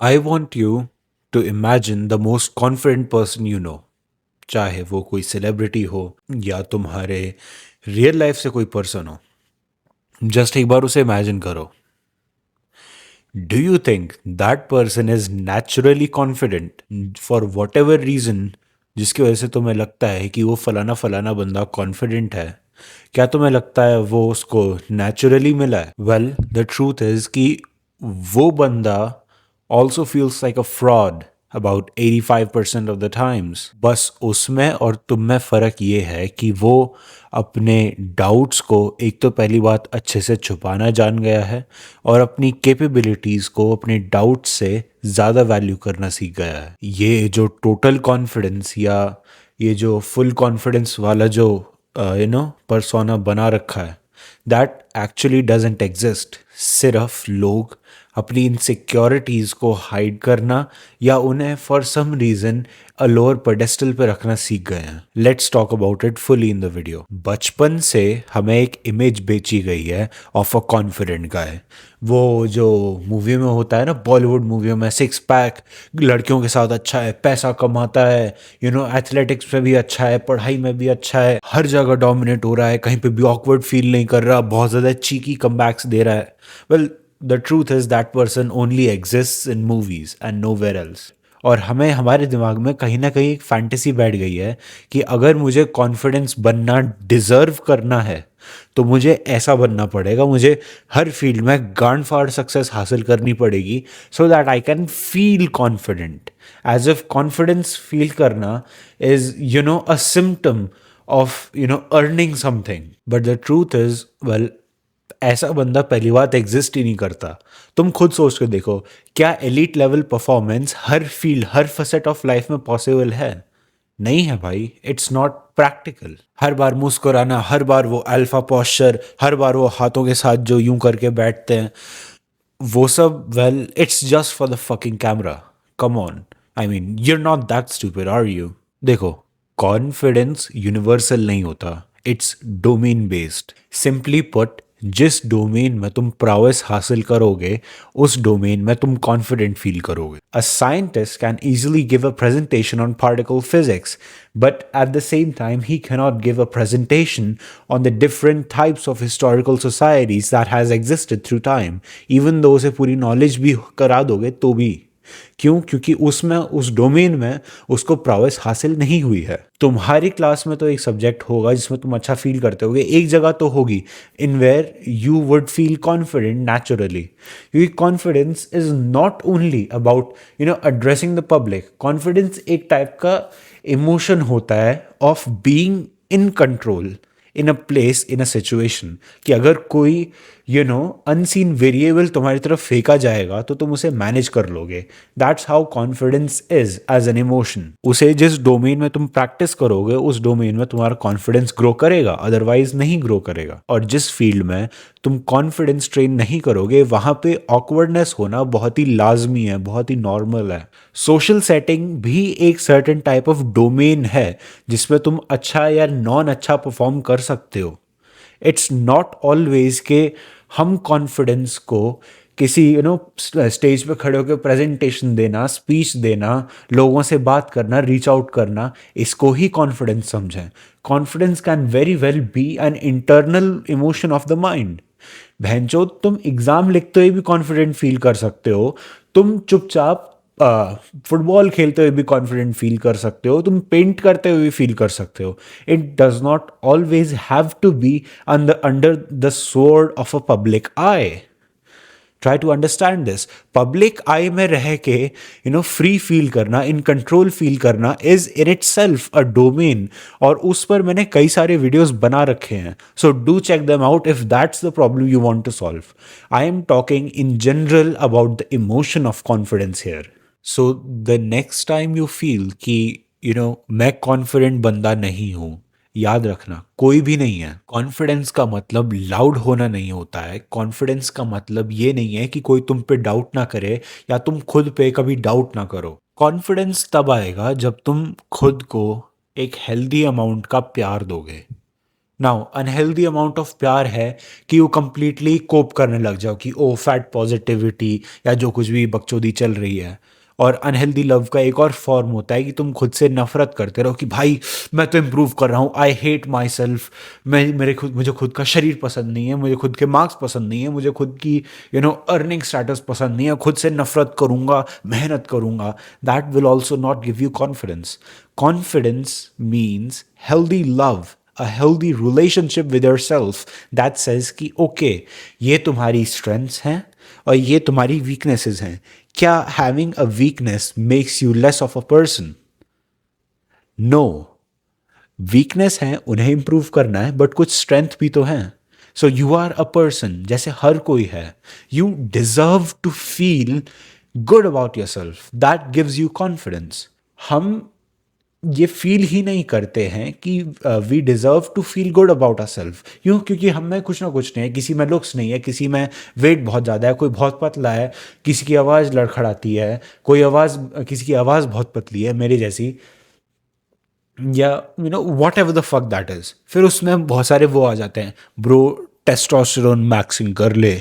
I want you to imagine the most confident person you know, चाहे वो कोई celebrity हो या तुम्हारे रियल लाइफ से कोई पर्सन हो। जस्ट एक बार उसे इमेजिन करो। Do you think that person is naturally confident for whatever reason, जिसकी वजह से तुम्हें लगता है कि वो फलाना फलाना बंदा कॉन्फिडेंट है? क्या तुम्हें लगता है वो उसको नेचुरली मिला है? वेल, द ट्रूथ इज कि वो बंदा also feels like a fraud about 85% of the times. बस उसमें और तुम में फ़र्क ये है कि वो अपने डाउट्स को एक तो पहली बात अच्छे से छुपाना जान गया है और अपनी कैपेबिलिटीज़ को अपने डाउट्स से ज़्यादा वैल्यू करना सीख गया है। ये जो टोटल कॉन्फिडेंस या ये जो फुल कॉन्फिडेंस वाला जो पर्सोना बना रखा है, दैट एक्चुअली डजेंट एग्जिस्ट। सिर्फ लोग अपनी इनसिक्योरिटीज़ को हाइड करना या उन्हें for some reason a lower pedestal पे रखना सीख गए हैं। Let's talk about it fully in the video. बचपन से हमें एक इमेज बेची गई है ऑफ अ कॉन्फिडेंट गाय। वो जो मूवी में होता है ना, बॉलीवुड मूवियों में, सिक्स पैक, लड़कियों के साथ अच्छा है, पैसा कमाता है, एथलेटिक्स में भी अच्छा है, पढ़ाई में भी अच्छा है, हर जगह डोमिनेट हो रहा है, कहीं पे भी ऑकवर्ड फील नहीं कर रहा, बहुत ज़्यादा चीकी कमबैक्स दे रहा है। Well, the truth is that person only exist in movies and nowhere else. और हमें हमारे दिमाग में कहीं ना कहीं एक फैंटेसी बैठ गई है कि अगर मुझे कॉन्फिडेंस बनना डिजर्व करना है तो मुझे ऐसा बनना पड़ेगा, मुझे हर फील्ड में गांड फाड़ सक्सेस हासिल करनी पड़ेगी so that I can feel confident. As if confidence feel करना is a symptom of earning something. But the truth is, well, ऐसा बंदा पहली बात एग्जिस्ट ही नहीं करता। तुम खुद सोच के देखो, क्या elite level performance her field her facet of life में पॉसिबल है? नहीं है भाई, इट्स नॉट प्रैक्टिकल। हर बार मुस्कुराना, हर बार वो अल्फा पोस्चर, हर बार वो हाथों के साथ जो यूं करके बैठते हैं, वो सब, well, it's just for the fucking camera. Come on, I mean, you're not that stupid are you? देखो, कॉन्फिडेंस यूनिवर्सल नहीं होता, it's domain based. Simply put, जिस डोमेन में तुम prowess हासिल करोगे उस डोमेन में तुम कॉन्फिडेंट फील करोगे। A scientist can easily give a presentation on particle physics, but at the same time he cannot give a presentation on the different types of historical societies that has existed through time, even though उसे पूरी knowledge भी करा दोगे तो भी। क्यों? क्योंकि उसमें, उस डोमेन में उसको prowess हासिल नहीं हुई है। तुम्हारी क्लास में तो एक सब्जेक्ट होगा जिसमें तुम अच्छा फील करते होगे, एक जगह तो होगी in where you would feel confident naturally. क्योंकि confidence is not only about addressing the public. Confidence एक टाइप का इमोशन होता है of being in control in a place, in a situation, कि अगर कोई अनसीन वेरिएबल तुम्हारी तरफ फेंका जाएगा तो तुम उसे मैनेज कर लोगे। That's how confidence is as an emotion. उसे जिस डोमेन में तुम प्रैक्टिस करोगे उस डोमेन में तुम्हारा कॉन्फिडेंस ग्रो करेगा, अदरवाइज नहीं ग्रो करेगा। और जिस फील्ड में तुम कॉन्फिडेंस ट्रेन नहीं करोगे वहां पे ऑकवर्डनेस होना बहुत ही लाजमी है, बहुत ही नॉर्मल है। सोशल सेटिंग भी एक सर्टेन टाइप ऑफ डोमेन है जिसमें तुम अच्छा या नॉन अच्छा परफॉर्म कर सकते हो। इट्स नॉट ऑलवेज के हम कॉन्फिडेंस को किसी स्टेज पे खड़े होकर प्रेजेंटेशन देना, स्पीच देना, लोगों से बात करना, रीच आउट करना, इसको ही कॉन्फिडेंस समझें। Confidence can very well be an internal emotion of the mind. भैंचो, तुम एग्जाम लिखते हुए भी कॉन्फिडेंट फील कर सकते हो, तुम चुपचाप फुटबॉल खेलते हुए भी कॉन्फिडेंट फील कर सकते हो, तुम पेंट करते हुए भी फील कर सकते हो। It does not always have to be under the sword of a public eye. Try to understand this. Public eye में रह के फ्री फील करना, इन कंट्रोल फील करना is in itself a domain. और उस पर मैंने कई सारे वीडियोस बना रखे हैं, so do check them out if that's the problem you want to solve. I am talking in general about the emotion of confidence here. So the next time you feel कि मैं confident बंदा नहीं हूं, याद रखना, कोई भी नहीं है। कॉन्फिडेंस का मतलब लाउड होना नहीं होता है। कॉन्फिडेंस का मतलब ये नहीं है कि कोई तुम पे डाउट ना करे या तुम खुद पे कभी डाउट ना करो। कॉन्फिडेंस तब आएगा जब तुम खुद को एक हेल्दी अमाउंट का प्यार दोगे। नाउ अनहेल्दी अमाउंट ऑफ प्यार है कि वो कंप्लीटली कोप करने लग जाओ कि ओ फैट पॉजिटिविटी या जो कुछ भी बकचोदी चल रही है। और अनहेल्दी लव का एक और फॉर्म होता है कि तुम खुद से नफरत करते रहो कि भाई मैं तो इम्प्रूव कर रहा हूँ, आई हेट माई सेल्फ, मैं मेरे खुद मुझे खुद का शरीर पसंद नहीं है, मुझे खुद के मार्क्स पसंद नहीं है, मुझे खुद की अर्निंग स्टेटस पसंद नहीं है, खुद से नफरत करूंगा, मेहनत करूंगा। That will also not give you confidence. Confidence means healthy love, a healthy relationship with yourself that says कि ओके ये तुम्हारी स्ट्रेंथ्स हैं और ये तुम्हारी वीकनेसेस हैं। क्या having a weakness makes you less of a person? No. Weakness है उन्हें इंप्रूव करना है, बट कुछ स्ट्रेंथ भी तो है। So you are a person जैसे हर कोई है। You deserve to feel good about your self, that gives you confidence. हम ये फील ही नहीं करते हैं कि we deserve to feel good about our self. क्यों? क्योंकि हम में कुछ ना कुछ नहीं है, किसी में लुक्स नहीं है, किसी में वेट बहुत ज़्यादा है, कोई बहुत पतला है, किसी की आवाज़ लड़खड़ाती है, कोई आवाज़ किसी की आवाज़ बहुत पतली है मेरी जैसी, या what ever the fuck that is. फिर उसमें बहुत सारे वो आ जाते हैं, ब्रो टेस्टोस्टेरोन मैक्सिंग कर ले।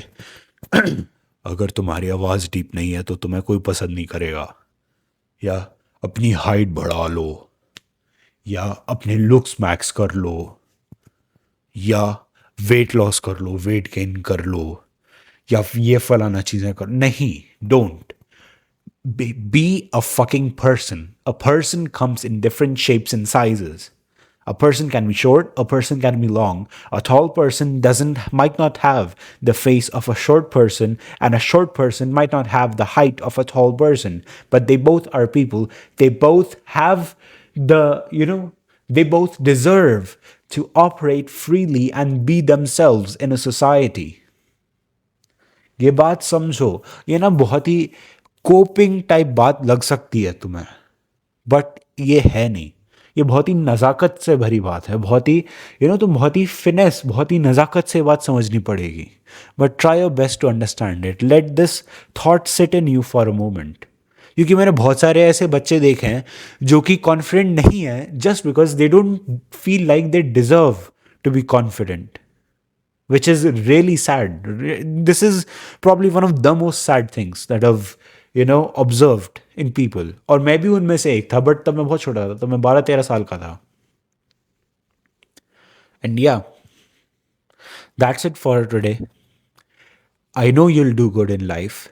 अगर तुम्हारी आवाज़ डीप नहीं है तो तुम्हें कोई पसंद नहीं करेगा, या अपनी हाइट बढ़ा लो, या अपने लुक्स मैक्स कर लो, या वेट लॉस कर लो, वेट गेन कर लो, या ये फलाना चीज़ें कर। नहीं, don't be a fucking person. A person comes in different shapes and sizes. A person can be short, a person can be long. A tall person doesn't might not have the face of a short person, and a short person might not have the height of a tall person. But they both are people. They both have they both deserve to operate freely and be themselves in a society. ये बात समझो। ये ना बहुत ही coping type बात लग सकती है तुम्हें, बट ये है नहीं। ये बहुत ही नज़ाकत से भरी बात है, बहुत ही तुम बहुत ही फिनेस, बहुत ही नज़ाकत से बात समझनी पड़ेगी। But try your best to understand it, let this thought sit in you for a moment. क्योंकि मैंने बहुत सारे ऐसे बच्चे देखे हैं जो कि कॉन्फिडेंट नहीं है, just because they don't feel like they deserve to be confident, which is really sad. This is probably one of the most sad things that I've observed in people. और मैं भी उनमें से एक था, बट तब मैं बहुत छोटा था, तब मैं 12-13 साल का था। And yeah, that's it for today. I know you'll do good in life.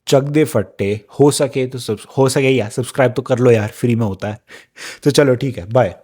चक दे फट्टे, हो सके तो हो सके यार सब्सक्राइब तो कर लो यार, फ्री में होता है। तो चलो ठीक है, बाय।